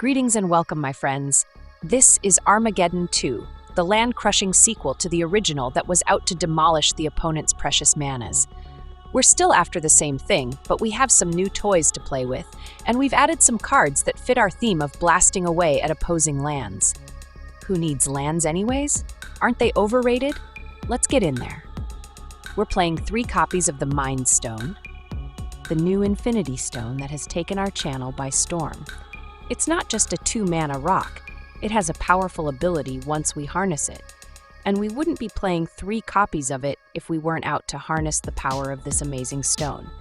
Greetings and welcome, my friends. This is Armageddon 2, the land-crushing sequel to the original that was out to demolish the opponent's precious manas. We're still after the same thing, but we have some new toys to play with, and we've added some cards that fit our theme of blasting away at opposing lands. Who needs lands anyways? Aren't they overrated? Let's get in there. We're playing 3 copies of the Mind Stone, the new Infinity Stone that has taken our channel by storm. It's not just a 2-mana rock, it has a powerful ability once we harness it. And we wouldn't be playing 3 copies of it if we weren't out to harness the power of this amazing stone.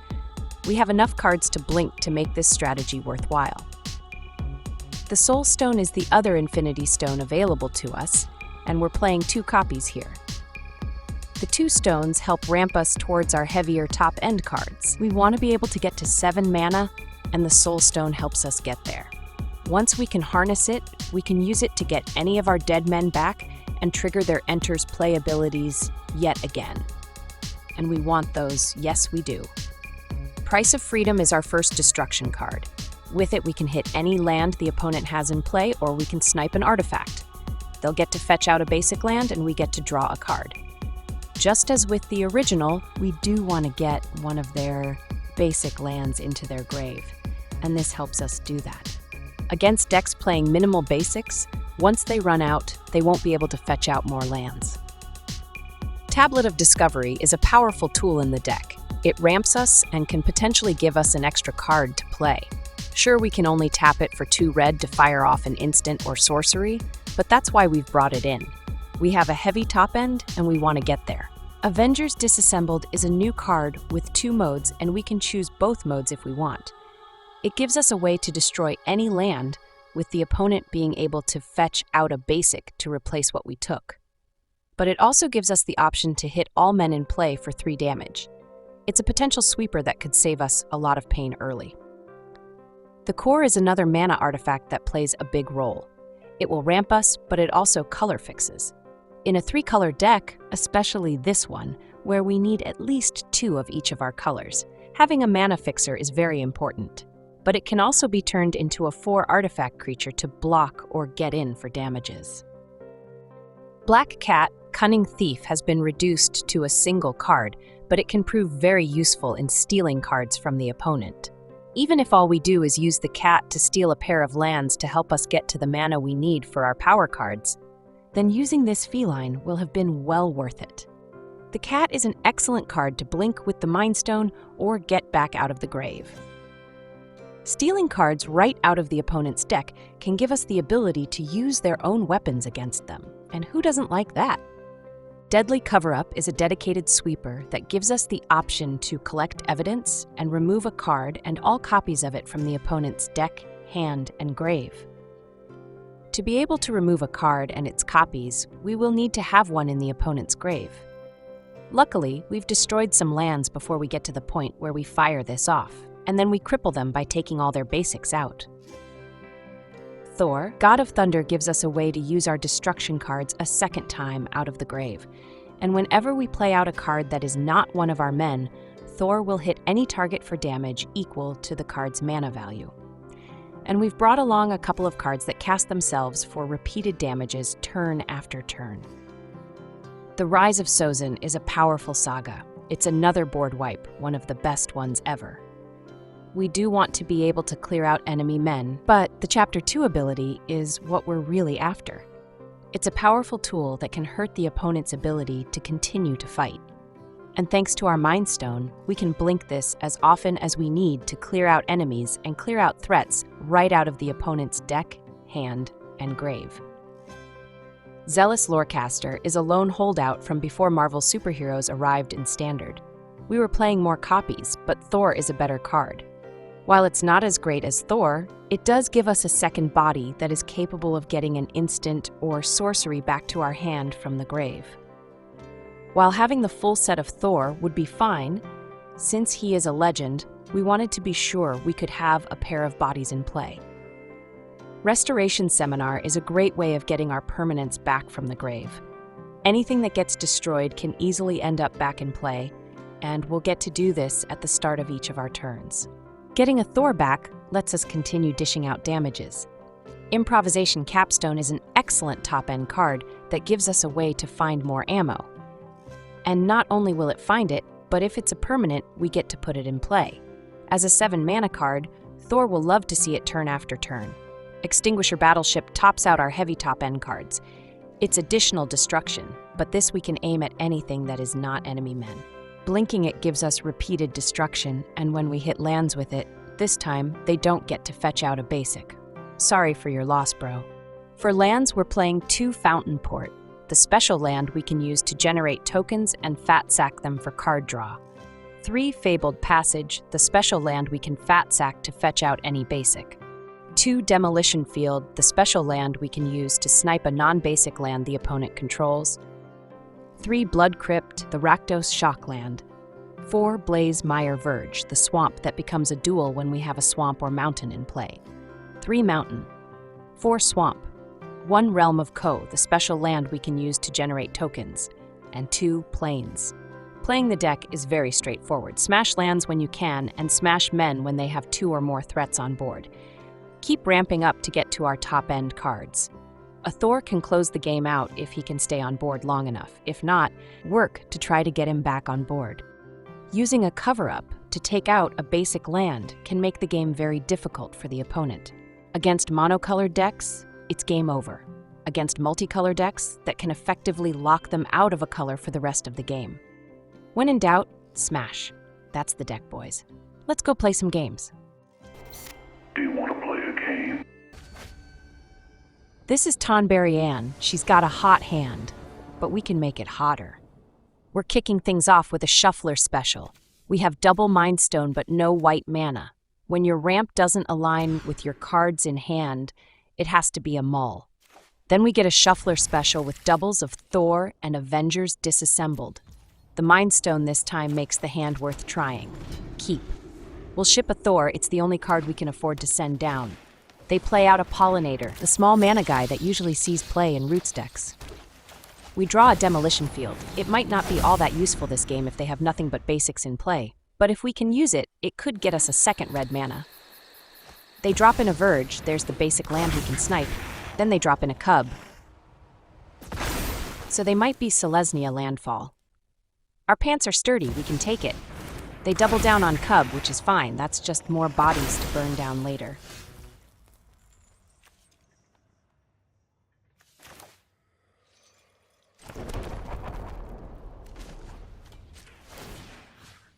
We have enough cards to blink to make this strategy worthwhile. The Soul Stone is the other Infinity Stone available to us, and we're playing 2 copies here. The 2 stones help ramp us towards our heavier top-end cards. We want to be able to get to 7 mana, and the Soul Stone helps us get there. Once we can harness it, we can use it to get any of our dead men back and trigger their Enter's Play abilities yet again. And we want those, yes we do. Price of Freedom is our first destruction card. With it we can hit any land the opponent has in play, or we can snipe an artifact. They'll get to fetch out a basic land and we get to draw a card. Just as with the original, we do want to get one of their basic lands into their grave, and this helps us do that. Against decks playing minimal basics, once they run out, they won't be able to fetch out more lands. Tablet of Discovery is a powerful tool in the deck. It ramps us and can potentially give us an extra card to play. Sure, we can only tap it for 2 red to fire off an instant or sorcery, but that's why we've brought it in. We have a heavy top end, and we want to get there. Avengers Disassembled is a new card with 2 modes, and we can choose both modes if we want. It gives us a way to destroy any land, with the opponent being able to fetch out a basic to replace what we took. But it also gives us the option to hit all men in play for 3 damage. It's a potential sweeper that could save us a lot of pain early. The Core is another mana artifact that plays a big role. It will ramp us, but it also color fixes. In a 3-color deck, especially this one, where we need at least 2 of each of our colors, having a mana fixer is very important. But it can also be turned into a 4 artifact creature to block or get in for damages. Black Cat, Cunning Thief has been reduced to a single card, but it can prove very useful in stealing cards from the opponent. Even if all we do is use the cat to steal a pair of lands to help us get to the mana we need for our power cards, then using this feline will have been well worth it. The cat is an excellent card to blink with the Mind Stone or get back out of the grave. Stealing cards right out of the opponent's deck can give us the ability to use their own weapons against them, and who doesn't like that? Deadly Cover-Up is a dedicated sweeper that gives us the option to collect evidence and remove a card and all copies of it from the opponent's deck, hand, and grave. To be able to remove a card and its copies, we will need to have one in the opponent's grave. Luckily, we've destroyed some lands before we get to the point where we fire this off, and then we cripple them by taking all their basics out. Thor, God of Thunder, gives us a way to use our destruction cards a second time out of the grave, and whenever we play out a card that is not one of our men, Thor will hit any target for damage equal to the card's mana value. And we've brought along a couple of cards that cast themselves for repeated damages turn after turn. The Rise of Sozin is a powerful saga. It's another board wipe, one of the best ones ever. We do want to be able to clear out enemy men, but the Chapter 2 ability is what we're really after. It's a powerful tool that can hurt the opponent's ability to continue to fight. And thanks to our Mind Stone, we can blink this as often as we need to clear out enemies and clear out threats right out of the opponent's deck, hand, and grave. Zealous Lorecaster is a lone holdout from before Marvel superheroes arrived in Standard. We were playing more copies, but Thor is a better card. While it's not as great as Thor, it does give us a second body that is capable of getting an instant or sorcery back to our hand from the grave. While having the full set of Thor would be fine, since he is a legend, we wanted to be sure we could have a pair of bodies in play. Restoration Seminar is a great way of getting our permanents back from the grave. Anything that gets destroyed can easily end up back in play, and we'll get to do this at the start of each of our turns. Getting a Thor back lets us continue dishing out damages. Improvisation Capstone is an excellent top-end card that gives us a way to find more ammo. And not only will it find it, but if it's a permanent, we get to put it in play. As a 7-mana card, Thor will love to see it turn after turn. Extinguisher Battleship tops out our heavy top-end cards. It's additional destruction, but this we can aim at anything that is not enemy men. Blinking it gives us repeated destruction, and when we hit lands with it, this time they don't get to fetch out a basic. Sorry for your loss, bro. For lands, we're playing 2 Fountain Port, the special land we can use to generate tokens and fat sack them for card draw. 3 Fabled Passage, the special land we can fat sack to fetch out any basic. 2 Demolition Field, the special land we can use to snipe a non-basic land the opponent controls. 3 Blood Crypt, the Rakdos Shock land. 4 Blaze Mire Verge, the swamp that becomes a dual when we have a swamp or mountain in play. 3 Mountain. 4 Swamp. 1 Realm of Ko, the special land we can use to generate tokens. And 2 Plains. Playing the deck is very straightforward. Smash lands when you can, and smash men when they have 2 or more threats on board. Keep ramping up to get to our top-end cards. A Thor can close the game out if he can stay on board long enough. If not, work to try to get him back on board. Using a cover-up to take out a basic land can make the game very difficult for the opponent. Against monocolored decks, it's game over. Against multicolor decks that can effectively lock them out of a color for the rest of the game. When in doubt, smash. That's the deck, boys. Let's go play some games. Do you want to play a game? This is Tonberry Ann. She's got a hot hand, but we can make it hotter. We're kicking things off with a Shuffler special. We have double Mind Stone but no white mana. When your ramp doesn't align with your cards in hand, it has to be a mull. Then we get a Shuffler special with doubles of Thor and Avengers Disassembled. The Mind Stone this time makes the hand worth trying. Keep. We'll ship a Thor, it's the only card we can afford to send down. They play out a Pollinator, the small mana guy that usually sees play in Roots decks. We draw a Demolition Field. It might not be all that useful this game if they have nothing but basics in play, but if we can use it, it could get us a 2nd red mana. They drop in a Verge, there's the basic land we can snipe, then they drop in a Cub. So they might be Selesnya landfall. Our pants are sturdy, we can take it. They double down on Cub, which is fine, that's just more bodies to burn down later.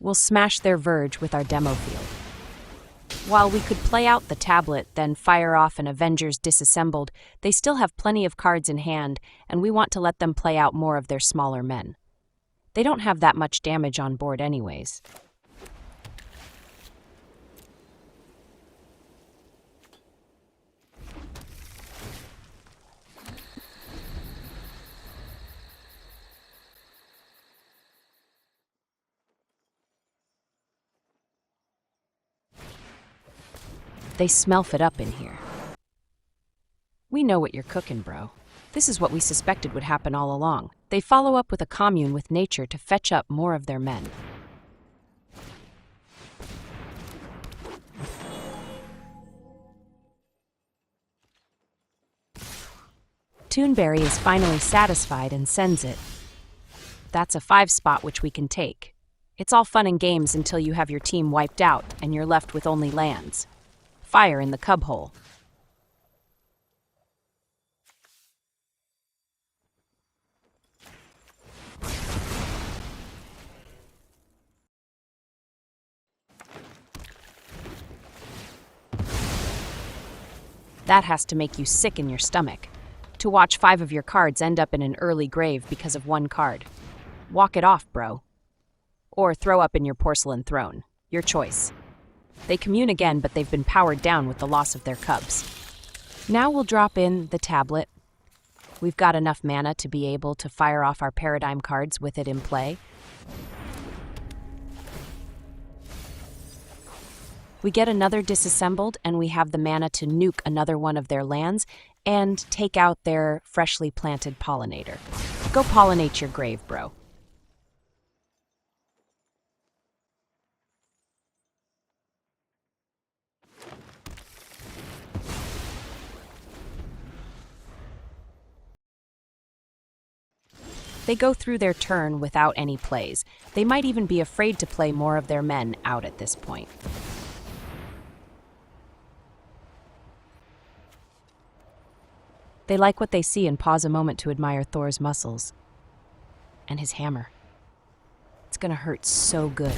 We'll smash their Verge with our demo field. While we could play out the tablet, then fire off an Avengers Disassembled, they still have plenty of cards in hand, and we want to let them play out more of their smaller men. They don't have that much damage on board anyways. They smell it up in here. We know what you're cooking, bro. This is what we suspected would happen all along. They follow up with a commune with nature to fetch up more of their men. Toonberry is finally satisfied and sends it. That's a 5 spot which we can take. It's all fun and games until you have your team wiped out and you're left with only lands. Fire in the Cub hole. That has to make you sick in your stomach. To watch 5 of your cards end up in an early grave because of 1 card. Walk it off, bro. Or throw up in your porcelain throne. Your choice. They commune again, but they've been powered down with the loss of their cubs. Now we'll drop in the tablet. We've got enough mana to be able to fire off our Paradigm cards with it in play. We get another Disassembled, and we have the mana to nuke another one of their lands and take out their freshly planted Pollinator. Go pollinate your grave, bro. They go through their turn without any plays. They might even be afraid to play more of their men out at this point. They like what they see and pause a moment to admire Thor's muscles. And his hammer. It's gonna hurt so good.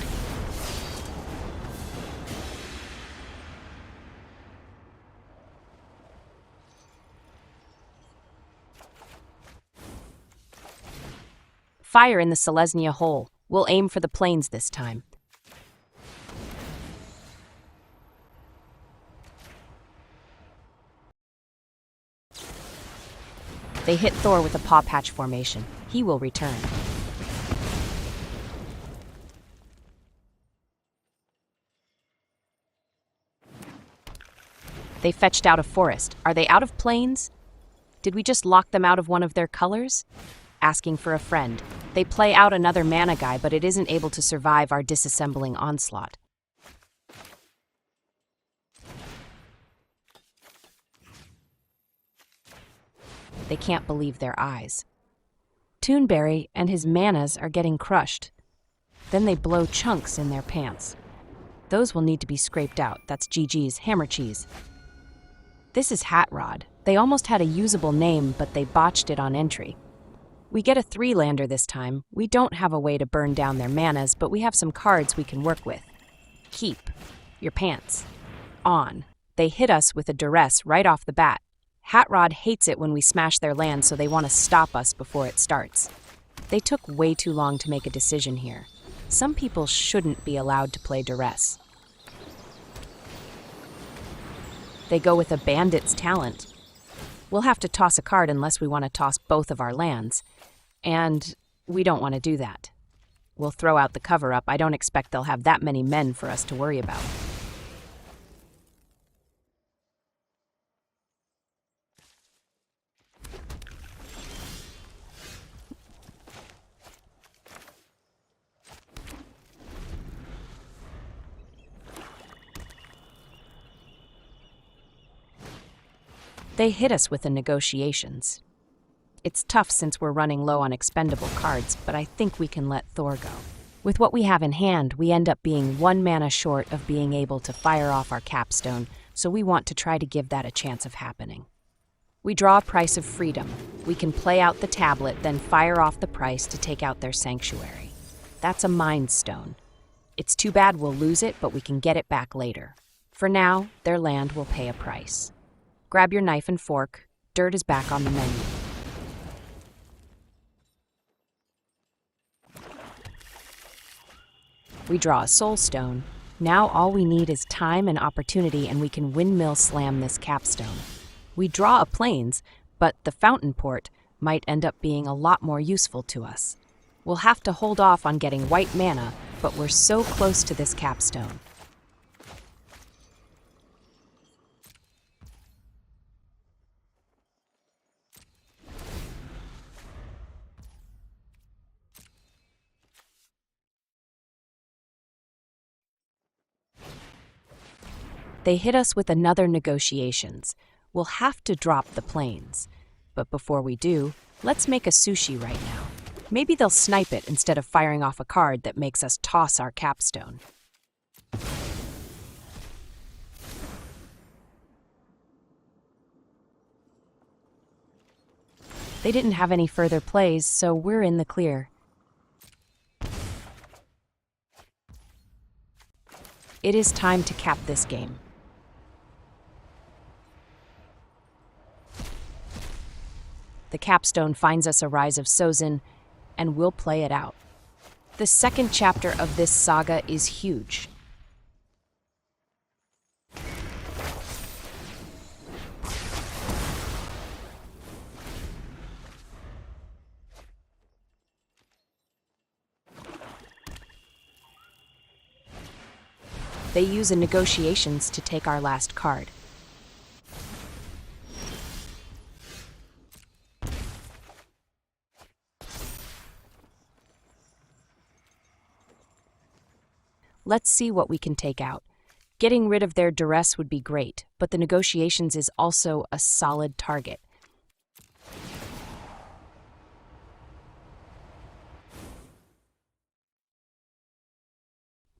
Fire in the Selesnya hole. We'll aim for the plains this time. They hit Thor with a paw patch formation. He will return. They fetched out a forest. Are they out of plains? Did we just lock them out of one of their colors? Asking for a friend. They play out another mana guy, but it isn't able to survive our disassembling onslaught. They can't believe their eyes. Toonberry and his manas are getting crushed. Then they blow chunks in their pants. Those will need to be scraped out. That's GG's hammer cheese. This is Hat Rod. They almost had a usable name, but they botched it on entry. We get a 3-lander this time. We don't have a way to burn down their manas, but we have some cards we can work with. Keep your pants on. They hit us with a duress right off the bat. Hat Rod hates it when we smash their land, so they want to stop us before it starts. They took way too long to make a decision here. Some people shouldn't be allowed to play duress. They go with a bandit's talent. We'll have to toss a card unless we want to toss both of our lands. And we don't want to do that. We'll throw out the cover-up. I don't expect they'll have that many men for us to worry about. They hit us with the negotiations. It's tough since we're running low on expendable cards, but I think we can let Thor go. With what we have in hand, we end up being 1 mana short of being able to fire off our capstone, so we want to try to give that a chance of happening. We draw a Price of Freedom. We can play out the tablet, then fire off the price to take out their sanctuary. That's a Mind Stone. It's too bad we'll lose it, but we can get it back later. For now, their land will pay a price. Grab your knife and fork. Dirt is back on the menu. We draw a Soul Stone. Now all we need is time and opportunity, and we can windmill slam this capstone. We draw a Plains, but the Fountain Port might end up being a lot more useful to us. We'll have to hold off on getting white mana, but we're so close to this capstone. They hit us with another negotiations. We'll have to drop the plains. But before we do, let's make a sushi right now. Maybe they'll snipe it instead of firing off a card that makes us toss our capstone. They didn't have any further plays, so we're in the clear. It is time to cap this game. The capstone finds us a Rise of Sozin, and we'll play it out. The second chapter of this saga is huge. They use a negotiations to take our last card. Let's see what we can take out. Getting rid of their duress would be great, but the negotiations is also a solid target.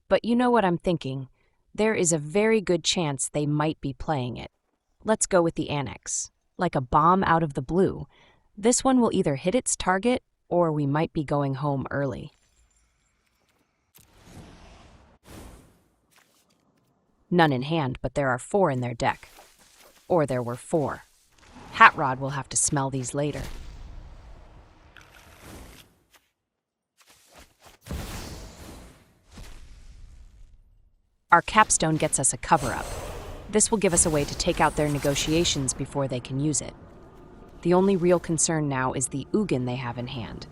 But you know what I'm thinking. There is a very good chance they might be playing it. Let's go with the annex. Like a bomb out of the blue. This one will either hit its target, or we might be going home early. None in hand, but there are 4 in their deck. Or there were 4. Hat Rod will have to smell these later. Our capstone gets us a cover-up. This will give us a way to take out their negotiations before they can use it. The only real concern now is the Ugin they have in hand.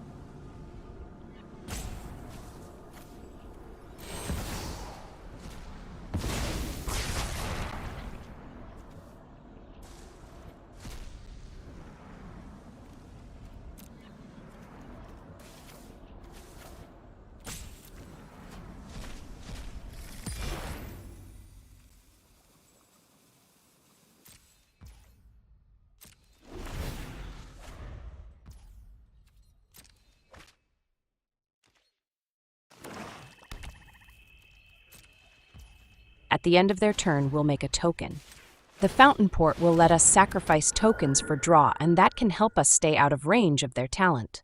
At the end of their turn, we'll make a token. The Fountain Port will let us sacrifice tokens for draw, and that can help us stay out of range of their talent.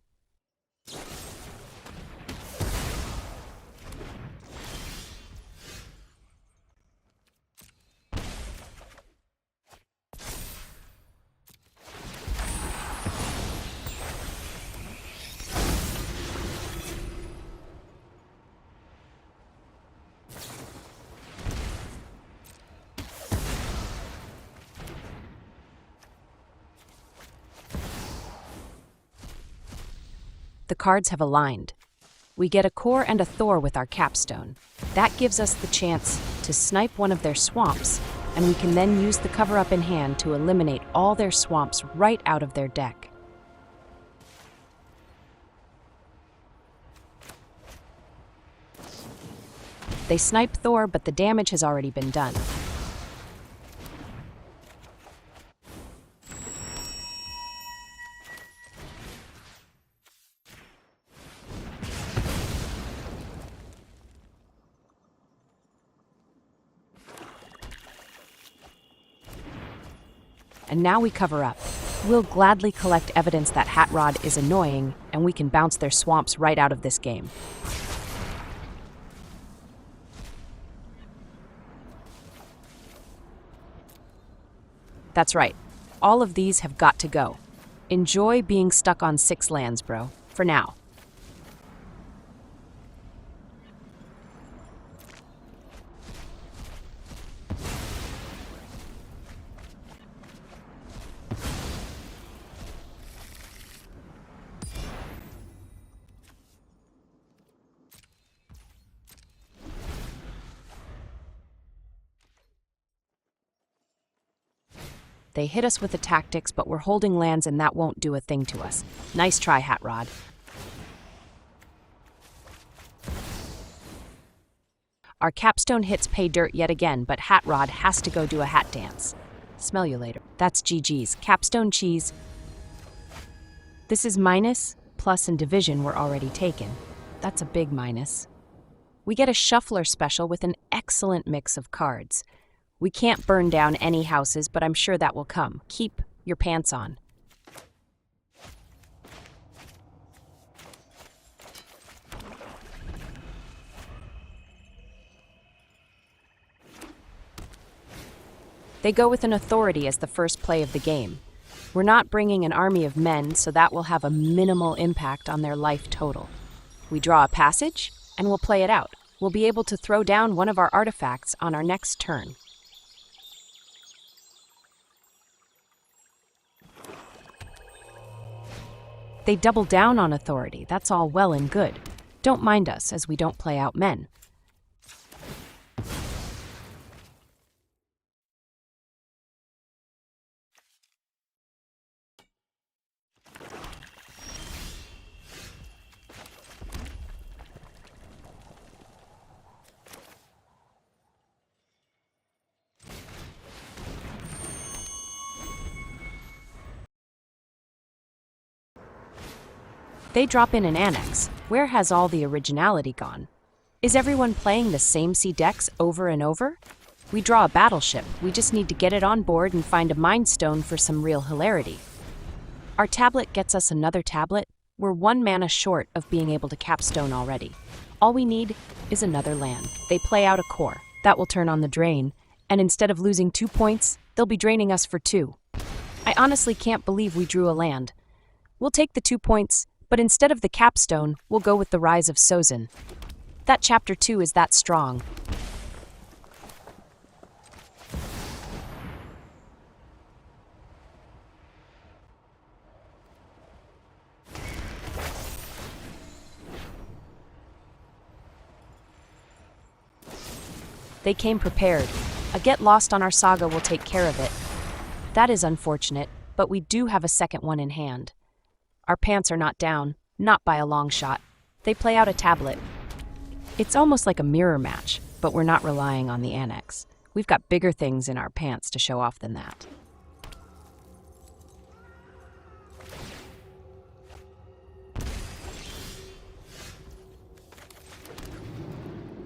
The cards have aligned. We get a core and a Thor with our capstone. That gives us the chance to snipe one of their swamps, and we can then use the cover-up in hand to eliminate all their swamps right out of their deck. They snipe Thor, but the damage has already been done. And now we cover up. We'll gladly collect evidence that Hat Rod is annoying, and we can bounce their swamps right out of this game. That's right. All of these have got to go. Enjoy being stuck on 6 lands, bro. For now. They hit us with the tactics, but we're holding lands and that won't do a thing to us. Nice try, Hat Rod. Our capstone hits pay dirt yet again, but Hat Rod has to go do a hat dance. Smell you later. That's GG's. Capstone cheese. This is minus, plus, and division were already taken. That's a big minus. We get a shuffler special with an excellent mix of cards. We can't burn down any houses, but I'm sure that will come. Keep your pants on. They go with an authority as the first play of the game. We're not bringing an army of men, so that will have a minimal impact on their life total. We draw a passage, and we'll play it out. We'll be able to throw down one of our artifacts on our next turn. They double down on authority. That's all well and good. Don't mind us, as we don't play out men. They drop in an annex. Where has all the originality gone? Is everyone playing the same sea decks over and over? We draw a battleship, we just need to get it on board and find a Mind Stone for some real hilarity. Our tablet gets us another tablet. We're 1 mana short of being able to capstone already. All we need is another land. They play out a core. That will turn on the drain, and instead of losing 2 points, they'll be draining us for 2. I honestly can't believe we drew a land. We'll take the 2 points, but instead of the capstone, we'll go with the Rise of Sozin. That chapter 2 is that strong. They came prepared. A get lost on our saga will take care of it. That is unfortunate, but we do have a second one in hand. Our pants are not down, not by a long shot. They play out a tablet. It's almost like a mirror match, but we're not relying on the annex. We've got bigger things in our pants to show off than that.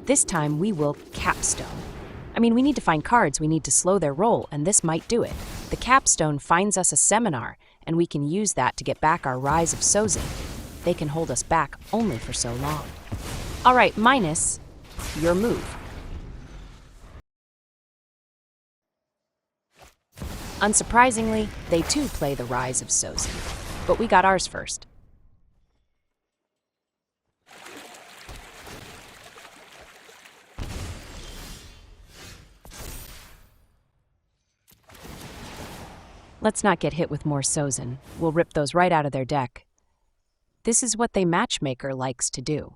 This time we will capstone. I mean, we need to find cards, we need to slow their roll, and this might do it. The capstone finds us a seminar, and we can use that to get back our Rise of Sozin. They can hold us back only for so long. All right, minus your move. Unsurprisingly, they too play the Rise of Sozin, but we got ours first. Let's not get hit with more Sozin. We'll rip those right out of their deck. This is what the matchmaker likes to do.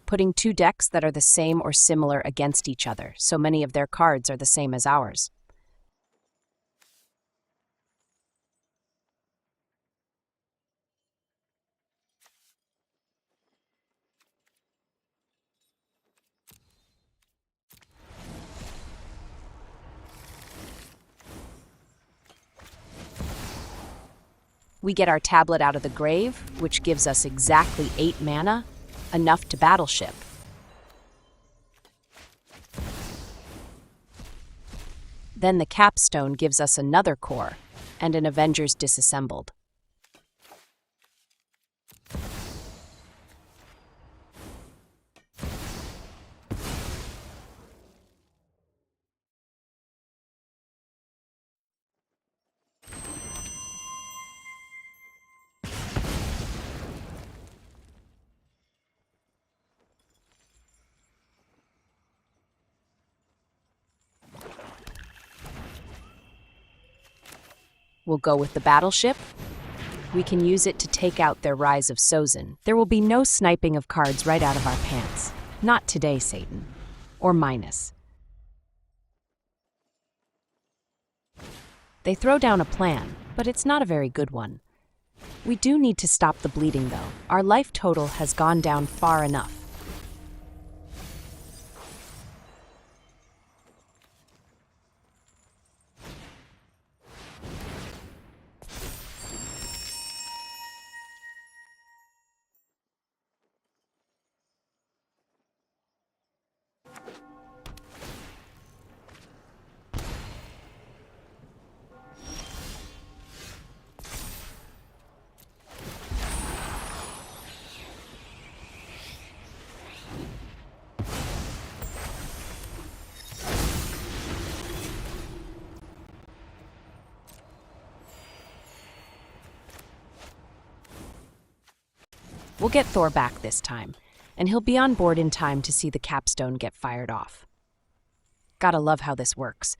Putting 2 decks that are the same or similar against each other, so many of their cards are the same as ours. We get our tablet out of the grave, which gives us exactly 8 mana, enough to battleship. Then the capstone gives us another core, and an Avengers Disassembled. We'll go with the battleship. We can use it to take out their Rise of Sozin. There will be no sniping of cards right out of our pants. Not today, Satan. Or minus. They throw down a plan, but it's not a very good one. We do need to stop the bleeding, though. Our life total has gone down far enough. We'll get Thor back this time, and he'll be on board in time to see the capstone get fired off. Gotta love how this works.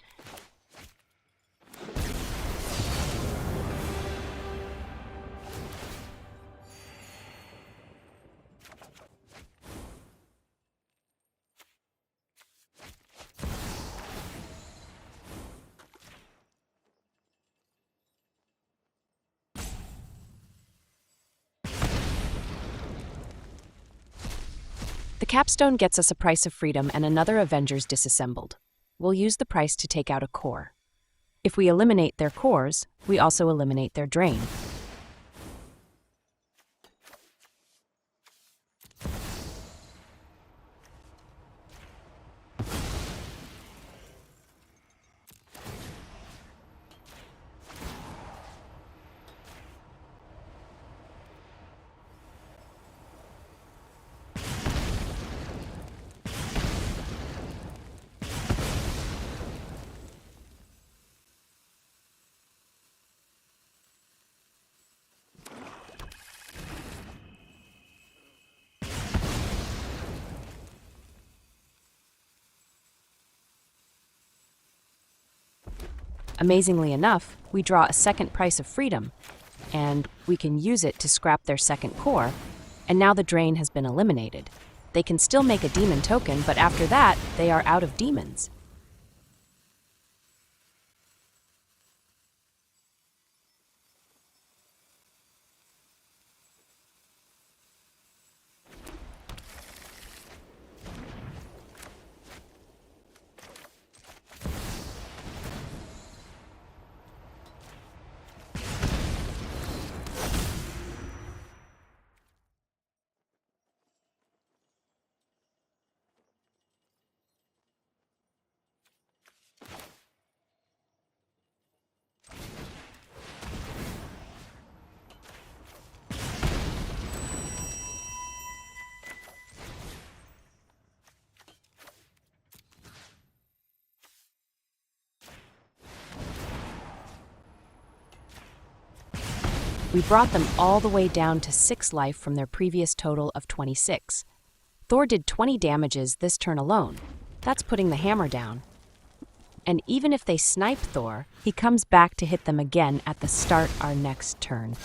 The capstone gets us a price of freedom and another Avengers Disassembled. We'll use the price to take out a core. If we eliminate their cores, we also eliminate their drain. Amazingly enough, we draw a second Price of Freedom, and we can use it to scrap their second core, and now the drain has been eliminated. They can still make a demon token, but after that, they are out of demons. We brought them all the way down to 6 life from their previous total of 26. Thor did 20 damages this turn alone. That's putting the hammer down. And even if they snipe Thor, he comes back to hit them again at the start our next turn.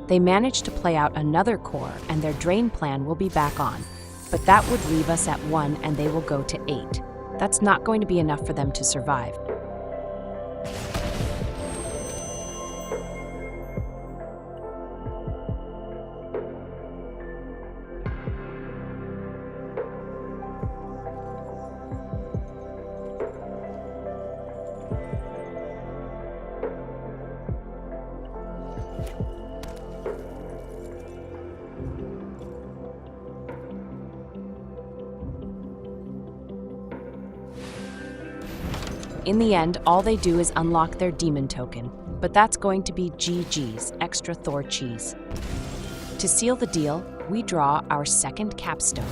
They managed to play out another core, and their drain plan will be back on. But that would leave us at 1, and they will go to 8. That's not going to be enough for them to survive. In the end, all they do is unlock their demon token, but that's going to be GG's, extra Thor cheese. To seal the deal, we draw our second capstone.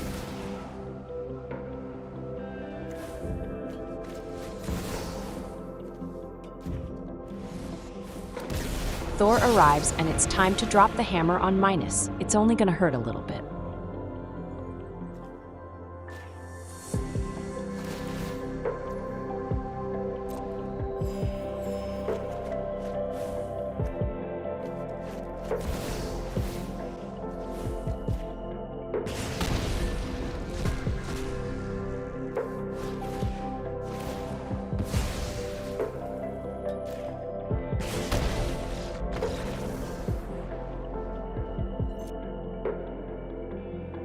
Thor arrives, and it's time to drop the hammer on Minus. It's only going to hurt a little bit.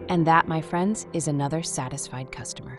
And that, my friends, is another satisfied customer.